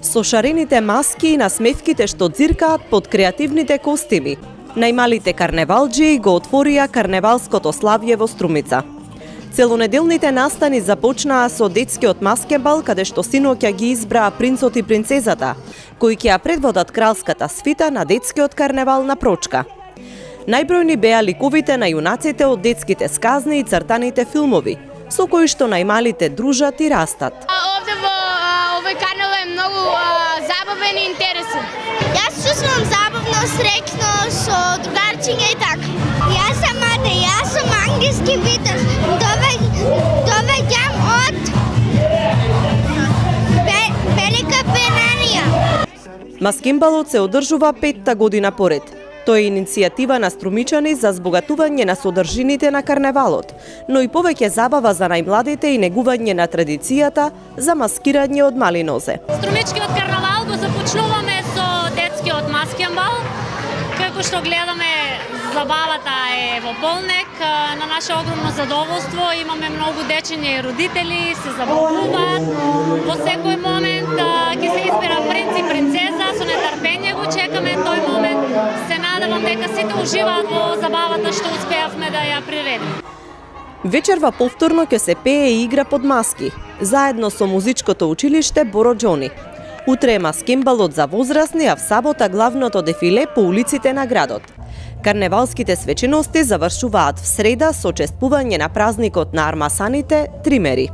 Со шарените маски и насмевките што дзиркаат под креативните костими, најмалите карневалџии го отворија карневалското славје во Струмица. Целонеделните настани започнаа со детскиот маскенбал, каде што синоќа ги избраа принцот и принцезата, кои ќе ја предводат кралската свита на детскиот карневал на Прочка. Најбројни беа ликовите на јунаците од детските сказни и цртаните филмови, со кои што најмалите дружат и растат. Овде во овој карневал е многу забавен и интересен. Јас чувствувам забавно, среќно со другарчиња и така. Јас сум Мате, јас сум англиски витез. Довеѓам од Велика Британија. Маскенбалот се одржува 5-та година поред. Тој е иницијатива на струмичани за збогатување на содржините на карневалот, но и повеќе забава за најмладите и негување на традицијата за маскирање од мали нозе. Струмичкиот карнавал го започнуваме со детскиот маскенбал. Како што гледаме, забавата е во полнек. На наше огромно задоволство имаме многу дечиња и родители, се забавуваат. Во секој момент ќе се избира принц и принцеза, со нетрпение го чекаме тој момент. Се надевам дека сите уживаат во забавата што успеавме да ја приредиме. Вечерва повторно ќе се пее и игра под маски, заедно со музичкото училиште Боро Џони. Утре е маскенбалот за возрастни, а в сабота главното дефиле по улиците на градот. Карневалските свечености завршуваат в среда со чествување на празникот на армасаните Тримери.